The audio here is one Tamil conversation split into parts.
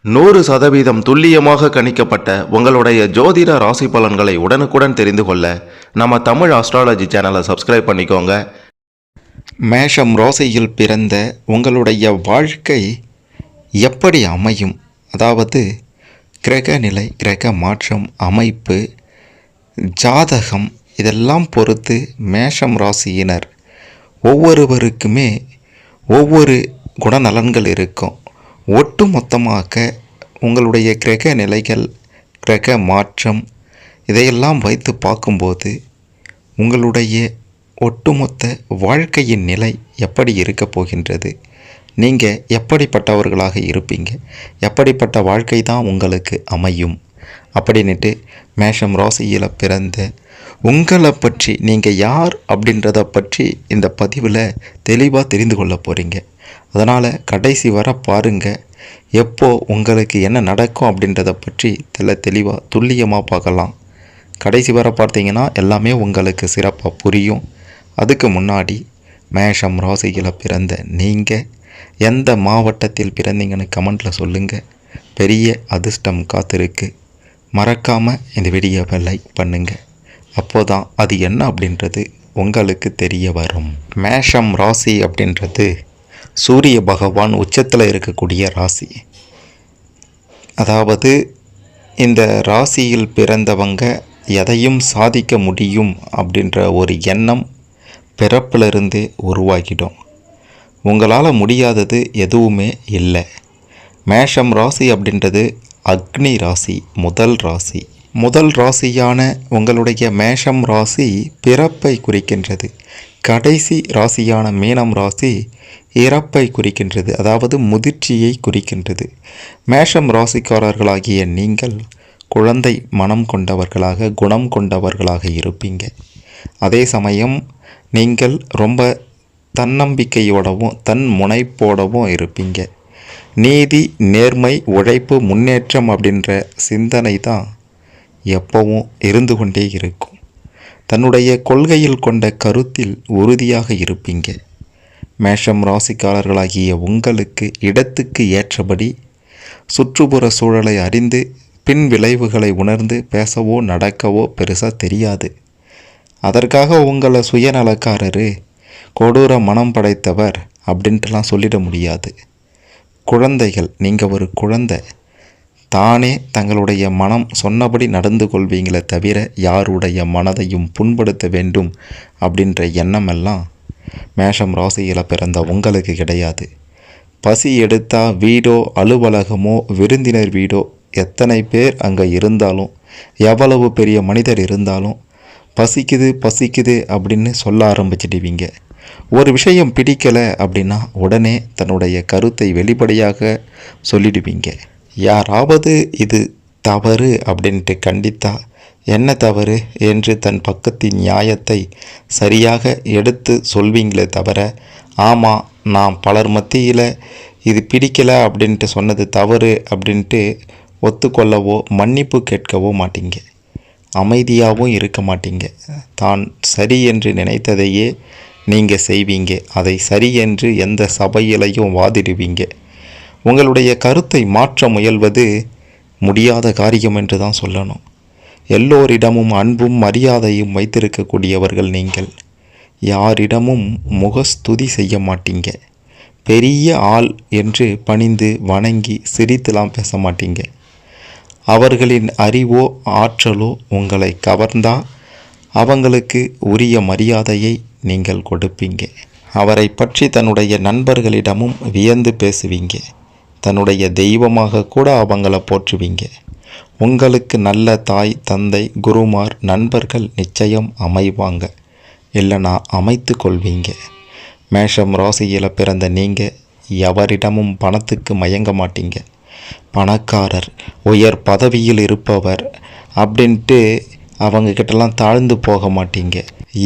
100% துல்லியமாக கணிக்கப்பட்ட உங்களுடைய ஜோதிட ராசி பலன்களை உடனுக்குடன் தெரிந்து கொள்ள நம்ம தமிழ் ஆஸ்ட்ராலஜி சேனலை சப்ஸ்கிரைப் பண்ணிக்கோங்க. மேஷம் ராசியில் பிறந்த உங்களுடைய வாழ்க்கை எப்படி அமையும், அதாவது கிரக நிலை, கிரக மாற்றம், அமைப்பு, ஜாதகம், இதெல்லாம் பொறுத்து மேஷம் ராசியினர் ஒவ்வொருவருக்குமே ஒவ்வொரு குணநலன்கள் இருக்கும். ஒட்டு மொத்தமாக உங்களுடைய கிரக நிலைகள், கிரக மாற்றம், இதையெல்லாம் வைத்து பார்க்கும்போது உங்களுடைய ஒட்டுமொத்த வாழ்க்கையின் நிலை எப்படி இருக்க போகின்றது, நீங்கள் எப்படிப்பட்டவர்களாக இருப்பீங்க, எப்படிப்பட்ட வாழ்க்கை தான் உங்களுக்கு அமையும் அப்படின்ட்டு மேஷம் ராசியில் பிறந்த உங்களை பற்றி, நீங்கள் யார் அப்படின்றத பற்றி இந்த பதிவில் தெளிவாக தெரிந்து கொள்ள போகிறீங்க. அதனால் கடைசி வர பாருங்கள். எப்போ உங்களுக்கு என்ன நடக்கும் அப்படின்றத பற்றி தெளிவாக துல்லியமாக பார்க்கலாம். கடைசி வர பார்த்தீங்கன்னா எல்லாமே உங்களுக்கு சிறப்பாக புரியும். அதுக்கு முன்னாடி மேஷம் ராசியில் பிறந்த நீங்கள் எந்த மாவட்டத்தில் பிறந்தீங்கன்னு கமெண்ட்டில் சொல்லுங்கள். பெரிய அதிர்ஷ்டம் காத்திருக்கு. மறக்காமல் இந்த வீடியோவை லைக் பண்ணுங்கள். அப்போதான் அது என்ன அப்படின்றது உங்களுக்கு தெரிய வரும். மேஷம் ராசி அப்படின்றது சூரிய பகவான் உச்சத்தில் இருக்கக்கூடிய ராசி. அதாவது இந்த ராசியில் பிறந்தவங்க எதையும் சாதிக்க முடியும் அப்படின்ற ஒரு எண்ணம் பிறப்பிலிருந்து உருவாகிடும். உங்களால் முடியாதது எதுவுமே இல்லை. மேஷம் ராசி அப்படின்றது அக்னி ராசி, முதல் ராசி. முதல் ராசியான உங்களுடைய மேஷம் ராசி பிறப்பை குறிக்கின்றது. கடைசி ராசியான மீனம் ராசி இறப்பை குறிக்கின்றது, அதாவது முதிர்ச்சியை குறிக்கின்றது. மேஷம் ராசிக்காரர்களாகிய நீங்கள் குழந்தை மனம் கொண்டவர்களாக, குணம் கொண்டவர்களாக இருப்பீங்க. அதே சமயம் நீங்கள் ரொம்ப தன்னம்பிக்கையோடவும் தன் முனைப்போடவும் இருப்பீங்க. நீதி, நேர்மை, உழைப்பு, முன்னேற்றம் அப்படின்ற சிந்தனை தான் எப்பவும் இருந்து கொண்டே இருக்கும். தன்னுடைய கொள்கையில் கொண்ட கருத்தில் உறுதியாக இருப்பீங்க. மேஷம் ராசிக்காரர்களாகிய உங்களுக்கு இடத்துக்கு ஏற்றபடி சுற்றுப்புற சூழலை அறிந்து பின் விளைவுகளை உணர்ந்து பேசவோ நடக்கவோ பெருசாக தெரியாது. அதற்காக உங்களை சுயநலக்காரரு, கொடூர மனம் படைத்தவர் அப்படின்ட்டுலாம் சொல்லிட முடியாது. குழந்தைகள், நீங்கள் ஒரு குழந்தை. தானே தங்களுடைய மனம் சொன்னபடி நடந்து கொள்வீங்களே தவிர யாருடைய மனதையும் புண்படுத்த வேண்டும் அப்படின்ற எண்ணமெல்லாம் மேஷம் ராசியில் பிறந்த உங்களுக்கு கிடையாது. பசி எடுத்தால் வீடோ அலுவலகமோ விருந்தினர் வீடோ எத்தனை பேர் அங்கே இருந்தாலும், எவ்வளவு பெரிய மனிதர் இருந்தாலும் பசிக்குது பசிக்குது அப்படின்னு சொல்ல ஆரம்பிச்சிடுவீங்க. ஒரு விஷயம் பிடிக்கலை அப்படின்னா உடனே தன்னுடைய கருத்தை வெளிப்படையாக சொல்லிடுவீங்க. யாராவது இது தவறு அப்படின்ட்டு கண்டித்தா என்ன தவறு என்று தன் பக்கத்தின் நியாயத்தை சரியாக எடுத்து சொல்வீங்களே தவிர, ஆமாம் நான் பலர் மத்தியில் இது பிடிக்கலை அப்படின்ட்டு சொன்னது தவறு அப்படின்ட்டு ஒத்துக்கொள்ளவோ மன்னிப்பு கேட்கவோ மாட்டீங்க. அமைதியாகவும் இருக்க மாட்டீங்க. தான் சரி என்று நினைத்ததையே நீங்கள் செய்வீங்க. அதை சரி என்று எந்த சபையிலையும் வாதிடுவீங்க. உங்களுடைய கருத்தை மாற்ற முயல்வது முடியாத காரியம் என்று தான் சொல்லணும். எல்லோரிடமும் அன்பும் மரியாதையும் வைத்திருக்கக்கூடியவர்கள் நீங்கள். யாரிடமும் முகஸ்துதி செய்ய மாட்டீங்க. பெரிய ஆள் என்று பணிந்து வணங்கி சிரித்துலாம் பேச மாட்டீங்க. அவர்களின் அறிவோ ஆற்றலோ உங்களை கவர்ந்தால் அவங்களுக்கு உரிய மரியாதையை நீங்கள் கொடுப்பீங்க. அவரை பற்றி தன்னுடைய நண்பர்களிடமும் வியந்து பேசுவீங்க. தன்னுடைய தெய்வமாக கூட அவங்கள போற்றுவீங்க. உங்களுக்கு நல்ல தாய், தந்தை, குருமார், நண்பர்கள் நிச்சயம் அமைவாங்க. இல்லைனா அமைத்து கொள்வீங்க. மேஷம் ராசியில் பிறந்த நீங்கள் எவரிடமும் பணத்துக்கு மயங்க மாட்டீங்க. பணக்காரர், உயர் பதவியில் இருப்பவர் அப்படின்ட்டு அவங்கக்கிட்டலாம் தாழ்ந்து போக மாட்டீங்க.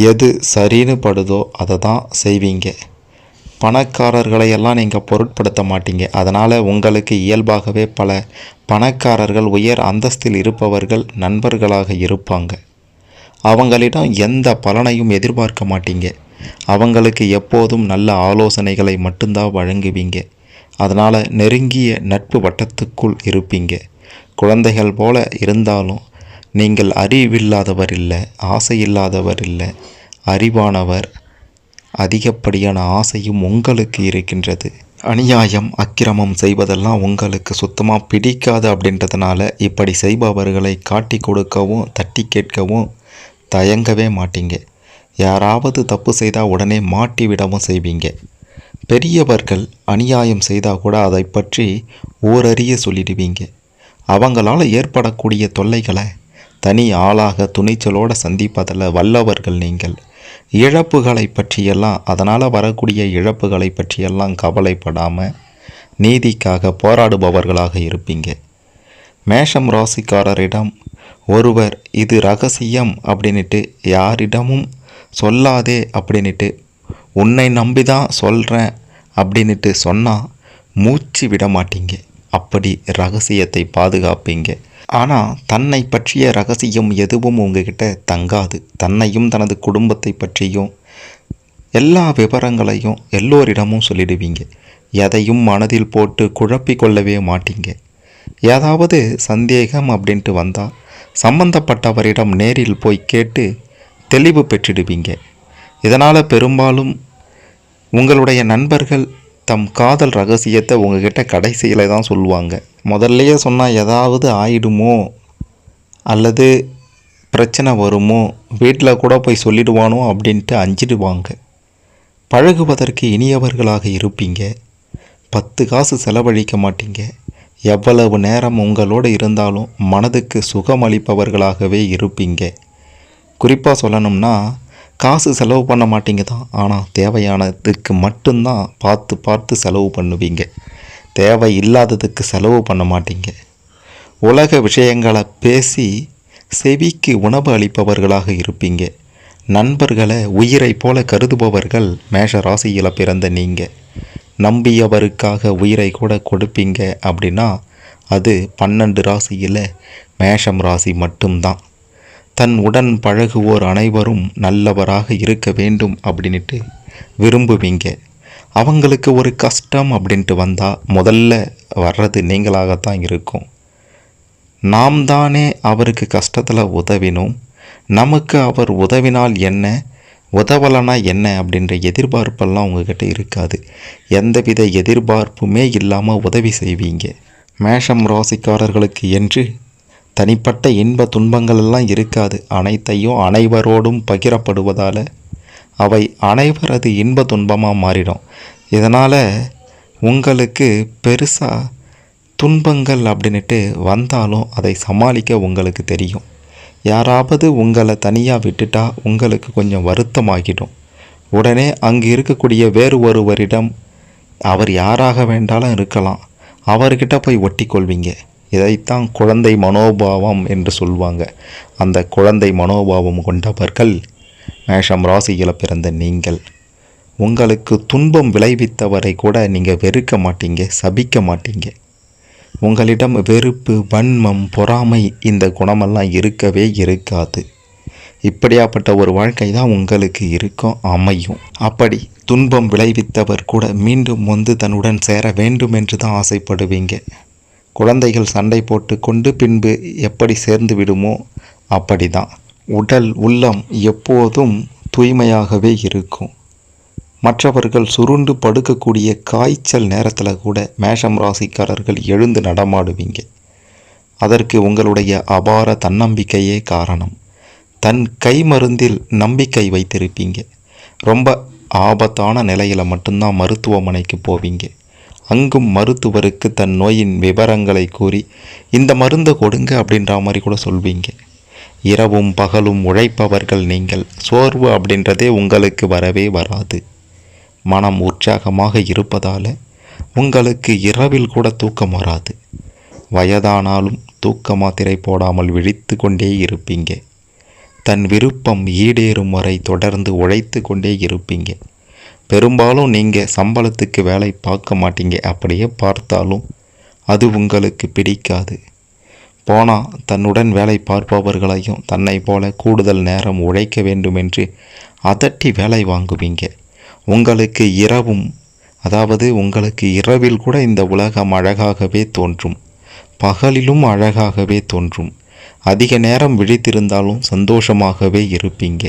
எது சரின்னு படுதோ அதை தான் செய்வீங்க. பணக்காரர்களையெல்லாம் நீங்கள் பொருட்படுத்த மாட்டீங்க. அதனால் உங்களுக்கு இயல்பாகவே பல பணக்காரர்கள், உயர் அந்தஸ்தில் இருப்பவர்கள் நண்பர்களாக இருப்பாங்க. அவங்களிடம் எந்த பலனையும் எதிர்பார்க்க மாட்டீங்க. அவங்களுக்கு எப்போதும் நல்ல ஆலோசனைகளை மட்டும்தான் வழங்குவீங்க. அதனால் நெருங்கிய நட்பு வட்டத்துக்குள் இருப்பீங்க. குழந்தைகள் போல இருந்தாலும் நீங்கள் அறிவில்லாதவர் இல்லை, ஆசை இல்லாதவர் இல்லை, அறிவானவர். அதிகப்படியான ஆசையும் உங்களுக்கு இருக்கின்றது. அநியாயம் அக்கிரமம் செய்வதெல்லாம் உங்களுக்கு சுத்தமாக பிடிக்காது. அப்படின்றதுனால இப்படி செய்பவர்களை காட்டி கொடுக்கவும் தட்டி கேட்கவும் தயங்கவே மாட்டீங்க. யாராவது தப்பு செய்தால் உடனே மாட்டி விடவும் செய்வீங்க. பெரியவர்கள் அநியாயம் செய்தால் கூட அதை பற்றி ஓரறிய சொல்லிடுவீங்க. அவங்களால் ஏற்படக்கூடிய தொல்லைகளை தனி ஆளாக துணிச்சலோடு சந்திப்பதில் வல்லவர்கள் நீங்கள். இழப்புகளை பற்றியெல்லாம், அதனால் வரக்கூடிய இழப்புகளை பற்றியெல்லாம் கவலைப்படாமல் நீதிக்காக போராடுபவர்களாக இருப்பீங்க. மேஷம் ராசிக்காரரிடம் ஒருவர் இது ரகசியம் அப்படின்ட்டு யாரிடமும் சொல்லாதே அப்படின்ட்டு உன்னை நம்பி தான் சொல்கிறேன் அப்படின்ட்டு சொன்னால் மூச்சு விட மாட்டீங்க. அப்படி ரகசியத்தை பாதுகாப்பீங்க. ஆனால் தன்னை பற்றிய ரகசியம் எதுவும் உங்ககிட்ட தங்காது. தன்னையும் தனது குடும்பத்தை பற்றியும் எல்லா விவரங்களையும் எல்லோரிடமும் சொல்லிடுவீங்க. எதையும் மனதில் போட்டு குழப்பி கொள்ளவே மாட்டீங்க. ஏதாவது சந்தேகம் அப்படின்ட்டு வந்தால் சம்பந்தப்பட்டவரிடம் நேரில் போய் கேட்டு தெளிவு பெற்றிடுவீங்க. இதனால் பெரும்பாலும் உங்களுடைய நண்பர்கள் தம் காதல் ரகசியத்தை உங்ககிட்ட கடைசியில் தான் சொல்லுவாங்க. முதல்லையே சொன்னால் ஏதாவது ஆயிடுமோ அல்லது பிரச்சனை வருமோ, வீட்டில் கூட போய் சொல்லிடுவானோ அப்படின்ட்டு அஞ்சிடுவாங்க. பழகுவதற்கு இனியவர்களாக இருப்பீங்க. 10 காசு செலவழிக்க மாட்டீங்க. எவ்வளவு நேரம் உங்களோடு இருந்தாலும் மனதுக்கு சுகமளிப்பவர்களாகவே இருப்பீங்க. குறிப்பாக சொல்லணும்னா காசு செலவு பண்ண மாட்டீங்க தான், ஆனால் தேவையானதுக்கு மட்டும்தான் பார்த்து பார்த்து செலவு பண்ணுவீங்க. தேவை இல்லாததுக்கு செலவு பண்ண மாட்டீங்க. உலக விஷயங்களை பேசி செவிக்கு உணவு அளிப்பவர்களாக இருப்பீங்க. நண்பர்களை உயிரை போல கருதுபவர்கள் மேஷ ராசியில் பிறந்த நீங்கள். நம்பியவருக்காக உயிரை கூட கொடுப்பீங்க அப்படின்னா அது 12 ராசியில் மேஷம் ராசி மட்டும்தான். தன் உடன் பழகுவோர் அனைவரும் நல்லவராக இருக்க வேண்டும் அப்படின்ட்டு விரும்புவீங்க. அவங்களுக்கு ஒரு கஷ்டம் அப்படின்ட்டு வந்தால் முதல்ல வர்றது நீங்களாகத்தான் இருக்கும். நாம் தானே அவருக்கு கஷ்டத்தில் உதவினோம், நமக்கு அவர் உதவினால் என்ன, உதவலைனா என்ன அப்படின்ற எதிர்பார்ப்பெல்லாம் உங்ககிட்ட இருக்காது. எந்தவித எதிர்பார்ப்புமே இல்லாமல் உதவி செய்வீங்க. மேஷம் ராசிக்காரர்களுக்கு என்று தனிப்பட்ட இன்ப துன்பங்கள் எல்லாம் இருக்காது. அனைத்தையும் அனைவரோடும் பகிரப்படுவதால் அவை அனைவரது இன்ப துன்பமாக மாறிடும். இதனால் உங்களுக்கு பெருசாக துன்பங்கள் அப்படின்ட்டு வந்தாலும் அதை சமாளிக்க உங்களுக்கு தெரியும். யாராவது உங்களை தனியாக விட்டுட்டா உங்களுக்கு கொஞ்சம் வருத்தமாகிடும். உடனே அங்கு இருக்கக்கூடிய வேறு ஒருவரிடம், அவர் யாராக வேண்டாலும் இருக்கலாம், அவர்கிட்ட போய் ஒட்டி கொள்வீங்க. இதைத்தான் குழந்தை மனோபாவம் என்று சொல்வாங்க. அந்த குழந்தை மனோபாவம் கொண்டவர்கள் மேஷம் ராசியில் பிறந்த நீங்கள். உங்களுக்கு துன்பம் விளைவித்தவரை கூட நீங்கள் வெறுக்க மாட்டீங்க, சபிக்க மாட்டீங்க. உங்களிடம் வெறுப்பு, வன்மம், பொறாமை இந்த குணமெல்லாம் இருக்கவே இருக்காது. இப்படியாப்பட்ட ஒரு வாழ்க்கை தான் உங்களுக்கு இருக்கும், அமையும். அப்படி துன்பம் விளைவித்தவர் கூட மீண்டும் வந்து தன்னுடன் சேர வேண்டும் என்று தான் ஆசைப்படுவீங்க. குழந்தைகள் சண்டை போட்டு கொண்டு பின்பு எப்படி சேர்ந்து விடுமோ அப்படி தான். உடல் உள்ளம் எப்போதும் தூய்மையாகவே இருக்கும். மற்றவர்கள் சுருண்டு படுக்கக்கூடிய காய்ச்சல் நேரத்தில் கூட மேஷம் ராசிக்காரர்கள் எழுந்து நடமாடுவீங்க. அதற்கு உங்களுடைய அபார தன்னம்பிக்கையே காரணம். தன் கை மருந்தில் நம்பிக்கை வைத்திருப்பீங்க. ரொம்ப ஆபத்தான நிலையில் மட்டும்தான் மருத்துவமனைக்கு போவீங்க. அங்கும் மருத்துவருக்கு தன் நோயின் விவரங்களை கூறி இந்த மருந்தை கொடுங்க அப்படின்ற மாதிரி கூட சொல்வீங்க. இரவும் பகலும் உழைப்பவர்கள் நீங்கள். சோர்வு அப்படின்றதே உங்களுக்கு வரவே வராது. மனம் உற்சாகமாக இருப்பதால் உங்களுக்கு இரவில் கூட தூக்கம் வராது. வயதானாலும் தூக்க மாத்திரை போடாமல் விழித்து கொண்டே இருப்பீங்க. தன் விருப்பம் ஈடேறும் வரை தொடர்ந்து உழைத்து கொண்டே இருப்பீங்க. பெரும்பாலும் நீங்கள் சம்பளத்துக்கு வேலை பார்க்க மாட்டீங்க. அப்படியே பார்த்தாலும் அது உங்களுக்கு பிடிக்காது. போனால் தன்னுடன் வேலை பார்ப்பவர்களையும் தன்னை போல கூடுதல் நேரம் உழைக்க வேண்டும் என்று அதட்டி வேலை வாங்குவீங்க. உங்களுக்கு இரவும் அதாவது உங்களுக்கு இரவில் கூட இந்த உலகம் அழகாகவே தோன்றும், பகலிலும் அழகாகவே தோன்றும். அதிக நேரம் விழித்திருந்தாலும் சந்தோஷமாகவே இருப்பீங்க.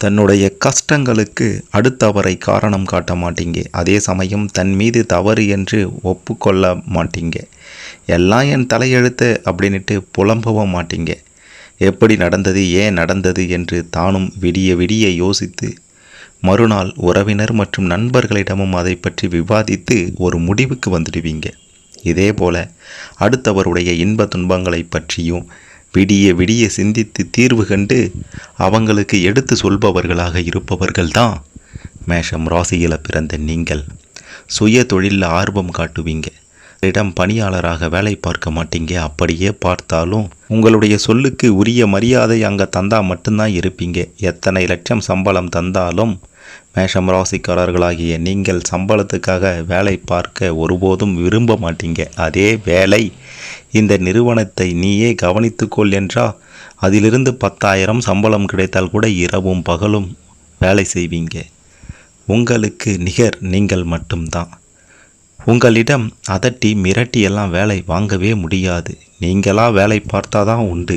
தன்னுடைய கஷ்டங்களுக்கு அடுத்தவரை காரணம் காட்ட மாட்டீங்க. அதே சமயம் தன் மீது தவறு என்று ஒப்புக்கொள்ள மாட்டீங்க. எல்லாம் என் தலையெழுத்து அப்படின்ட்டு புலம்பவும் மாட்டீங்க. எப்படி நடந்தது, ஏன் நடந்தது என்று தானும் விடிய விடிய யோசித்து மறுநாள் உறவினர் மற்றும் நண்பர்களிடமும் அதை பற்றி விவாதித்து ஒரு முடிவுக்கு வந்துடுவீங்க. இதே போல அடுத்தவருடைய இன்ப துன்பங்களை பற்றியும் விடிய விடிய சிந்தித்து தீர்வு கண்டு அவங்களுக்கு எடுத்து சொல்பவர்களாக இருப்பவர்கள்தான் மேஷம் ராசியில் பிறந்த நீங்கள். சுய தொழிலில் ஆர்வம் காட்டுவீங்க. இடம் பணியாளராக வேலை பார்க்க மாட்டீங்க. அப்படியே பார்த்தாலும் உங்களுடைய சொல்லுக்கு உரிய மரியாதை அங்கே தந்தால் மட்டும்தான் இருப்பீங்க. எத்தனை லட்சம் சம்பளம் தந்தாலும் மேஷம் ராசிக்காரர்களாகிய நீங்கள் சம்பளத்துக்காக வேலை பார்க்க ஒருபோதும் விரும்ப மாட்டீங்க. அதே வேலை இந்த நிறுவனத்தை நீயே கவனித்துக்கொள் என்றால் அதிலிருந்து 10,000 சம்பளம் கிடைத்தால் கூட இரவும் பகலும் வேலை செய்வீங்க. உங்களுக்கு நிகர் நீங்கள் மட்டும்தான். உங்களிடம் அதட்டி மிரட்டி எல்லாம் வேலை வாங்கவே முடியாது. நீங்களா வேலை பார்த்தாதான் உண்டு.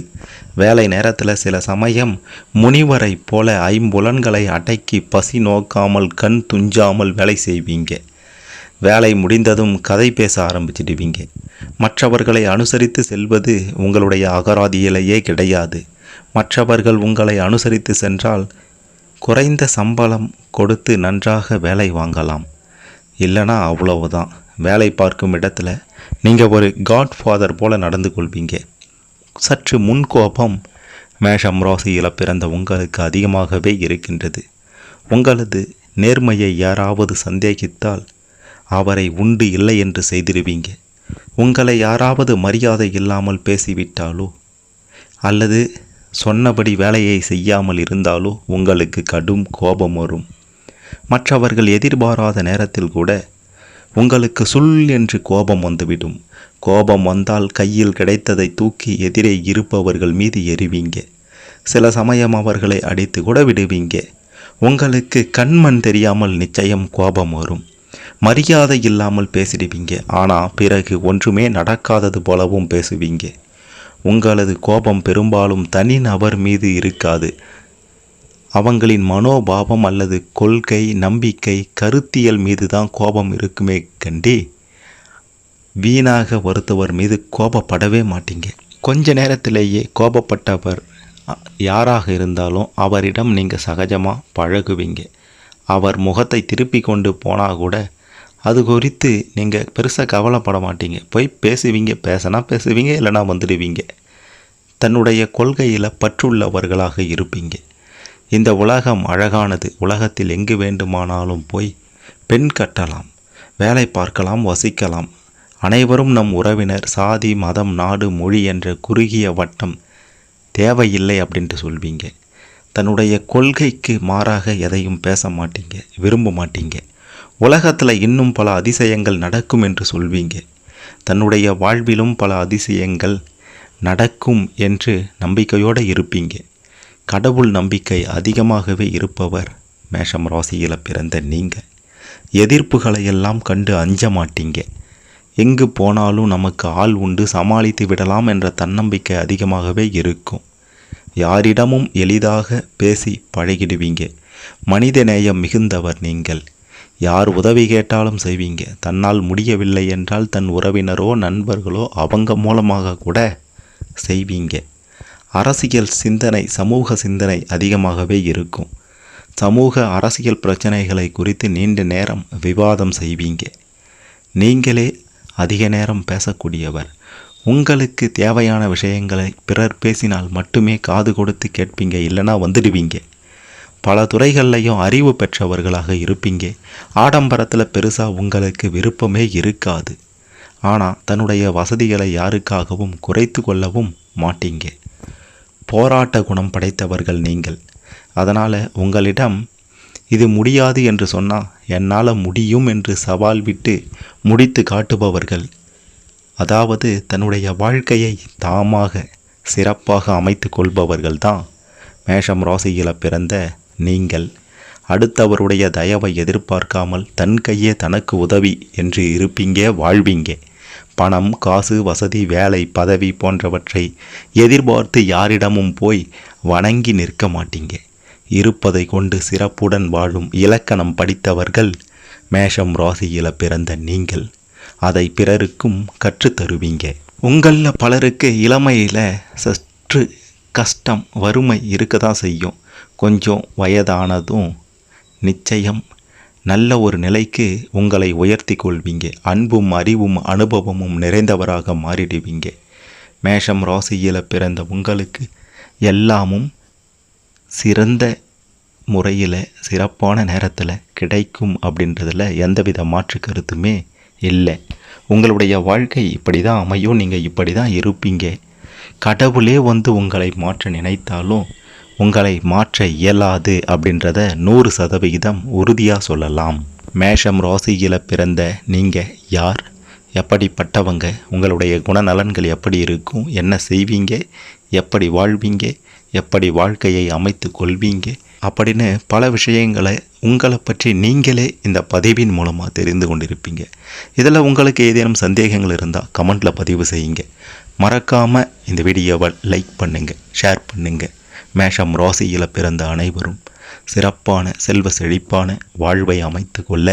வேலை நேரத்தில் சில சமயம் முனிவரை போல ஐம்புலன்களை அடக்கி பசி நோக்காமல் கண் துஞ்சாமல் வேலை செய்வீங்க. வேலை முடிந்ததும் கதை பேச ஆரம்பிச்சிடுவீங்க. மற்றவர்களை அனுசரித்து செல்வது உங்களுடைய அகராதியிலேயே கிடையாது. மற்றவர்கள் உங்களை அனுசரித்து சென்றால் குறைந்த சம்பளம் கொடுத்து நன்றாக வேலை வாங்கலாம். இல்லைனா அவ்வளவுதான். வேலை பார்க்கும் இடத்துல நீங்கள் ஒரு காட்ஃபாதர் போல நடந்து கொள்வீங்க. சற்று முன்கோபம் மேஷம் ராசியில் பிறந்த உங்களுக்கு அதிகமாகவே இருக்கின்றது. உங்களது நேர்மையை யாராவது சந்தேகித்தால் அவரை உண்டு இல்லை என்று செய்திருவீங்க. உங்களை யாராவது மரியாதை இல்லாமல் பேசிவிட்டாலோ அல்லது சொன்னபடி வேலையை செய்யாமல் இருந்தாலோ உங்களுக்கு கடும் கோபம் வரும். மற்றவர்கள் எதிர்பாராத நேரத்தில் கூட உங்களுக்கு சுல் என்று கோபம் வந்துவிடும். கோபம் வந்தால் கையில் கிடைத்ததை தூக்கி எதிரே இருப்பவர்கள் மீது எறிவீங்க. சில சமயம் அவர்களை அடித்து கூட விடுவீங்க. உங்களுக்கு கண்மண் தெரியாமல் நிச்சயம் கோபம் வரும். மரியாதை இல்லாமல் பேசிடுவீங்க. ஆனால் பிறகு ஒன்றுமே நடக்காதது போலவும் பேசுவீங்க. உங்களது கோபம் பெரும்பாலும் தனி நபர் மீது இருக்காது. அவங்களின் மனோபாவம் அல்லது கொள்கை, நம்பிக்கை, கருத்தியல் மீது தான் கோபம் இருக்குமே கண்டி வீணாக ஒருத்தவர் மீது கோபப்படவே மாட்டீங்க. கொஞ்ச நேரத்திலேயே கோபப்பட்டவர் யாராக இருந்தாலும் அவரிடம் நீங்கள் சகஜமாக பழகுவீங்க. அவர் முகத்தை திருப்பி கொண்டு போனால் கூட அது குறித்து நீங்கள் பெருசாக கவலைப்பட மாட்டீங்க. போய் பேசுவீங்க. பேசினா பேசுவீங்க, இல்லைனா வந்துடுவீங்க. தன்னுடைய கொள்கையில் பற்றுள்ளவர்களாக இருப்பீங்க. இந்த உலகம் அழகானது. உலகத்தில் எங்கு வேண்டுமானாலும் போய் பெண் கட்டலாம், வேலை பார்க்கலாம், வசிக்கலாம். அனைவரும் நம் உறவினர். சாதி, மதம், நாடு, மொழி என்ற குறுகிய வட்டம் தேவையில்லை அப்படின்ட்டு சொல்வீங்க. தன்னுடைய கொள்கைக்கு மாறாக எதையும் பேச மாட்டீங்க, விரும்ப மாட்டீங்க. உலகத்தில் இன்னும் பல அதிசயங்கள் நடக்கும் என்று சொல்வீங்க. தன்னுடைய வாழ்விலும் பல அதிசயங்கள் நடக்கும் என்று நம்பிக்கையோடு இருப்பீங்க. கடவுள் நம்பிக்கை அதிகமாகவே இருப்பவர் மேஷம் ராசியில் பிறந்த நீங்கள். எதிர்ப்புகளை எல்லாம் கண்டு அஞ்ச மாட்டீங்க. எங்கு போனாலும் நமக்கு ஆள் உண்டு, சமாளித்து விடலாம் என்ற தன்னம்பிக்கை அதிகமாகவே இருக்கும். யாரிடமும் எளிதாக பேசி பழகிடுவீங்க. மனித நேயம் மிகுந்தவர் நீங்கள். யார் உதவி கேட்டாலும் செய்வீங்க. தன்னால் முடியவில்லை என்றால் தன் உறவினரோ நண்பர்களோ அவங்க மூலமாக கூட செய்வீங்க. அரசியல் சிந்தனை, சமூக சிந்தனை அதிகமாகவே இருக்கும். சமூக அரசியல் பிரச்சனைகளை குறித்து நீண்ட நேரம் விவாதம் செய்வீங்க. நீங்களே அதிக நேரம் பேசக்கூடியவர். உங்களுக்கு தேவையான விஷயங்களை பிறர் பேசினால் மட்டுமே காது கொடுத்து கேட்பீங்க, இல்லைனா வந்துடுவீங்க. பல துறைகள்லையும் அறிவு பெற்றவர்களாக இருப்பீங்க. ஆடம்பரத்தில் பெருசாக உங்களுக்கு விருப்பமே இருக்காது. ஆனால் தன்னுடைய வசதிகளை யாருக்காகவும் குறைத்து கொள்ளவும் மாட்டீங்க. போராட்ட குணம் படைத்தவர்கள் நீங்கள். அதனால் உங்களிடம் இது முடியாது என்று சொன்னால் என்னால் முடியும் என்று சவால் விட்டு முடித்து காட்டுபவர்கள். அதாவது தன்னுடைய வாழ்க்கையை தாமாக சிறப்பாக அமைத்து கொள்பவர்கள் தான் மேஷம் ராசியில் பிறந்த நீங்கள். அடுத்தவருடைய தயவை எதிர்பார்க்காமல் தன் கையே தனக்கு உதவி என்று இருப்பீங்க, வாழ்வீங்க. பணம், காசு, வசதி, வேலை, பதவி போன்றவற்றை எதிர்பார்த்து யாரிடமும் போய் வணங்கி நிற்க மாட்டீங்க. இருப்பதை கொண்டு சிறப்புடன் வாழும் இலக்கணம் படித்தவர்கள் மேஷம் ராசியில் பிறந்த நீங்கள். அதை பிறருக்கும் கற்றுத்தருவீங்க. உங்களில் பலருக்கு இளமையில் சற்று கஷ்டம், வறுமை இருக்க தான் செய்யும். கொஞ்சம் வயதானதும் நிச்சயம் நல்ல ஒரு நிலைக்கு உங்களை உயர்த்தி கொள்வீங்க. அன்பும் அறிவும் அனுபவமும் நிறைந்தவராக மாறிடுவீங்க. மேஷம் ராசியில் பிறந்த உங்களுக்கு எல்லாமும் சிறந்த முறையில் சிறப்பான நேரத்தில் கிடைக்கும் அப்படின்றதில் எந்தவித மாற்று கருத்துமே இல்லை. உங்களுடைய வாழ்க்கை இப்படி தான் அமையும், நீங்கள் இப்படி தான் இருப்பீங்க. கடவுளே வந்து உங்களை மாற்ற நினைத்தாலும் உங்களை மாற்ற இயலாது அப்படின்றத 100% உறுதியாக சொல்லலாம். மேஷம் ராசியில் பிறந்த நீங்கள் யார், எப்படிப்பட்டவங்க, உங்களுடைய குணநலன்கள் எப்படி இருக்கும், என்ன செய்வீங்க, எப்படி வாழ்வீங்க, எப்படி வாழ்க்கையை அமைத்து கொள்வீங்க அப்படின்னு பல விஷயங்களை உங்களை பற்றி நீங்களே இந்த பதிவின் மூலமாக தெரிந்து கொண்டிருப்பீங்க. இதில் உங்களுக்கு ஏதேனும் சந்தேகங்கள் இருந்தால் கமெண்ட்டில் பதிவு செய்யுங்க. மறக்காமல் இந்த வீடியோவை லைக் பண்ணுங்கள், ஷேர் பண்ணுங்கள். மேஷம் ராசியில் பிறந்த அனைவரும் சிறப்பான செல்வ செழிப்பான வாழ்வை அமைத்து கொள்ள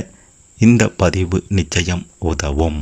இந்த பதிவு நிச்சயம் உதவும்.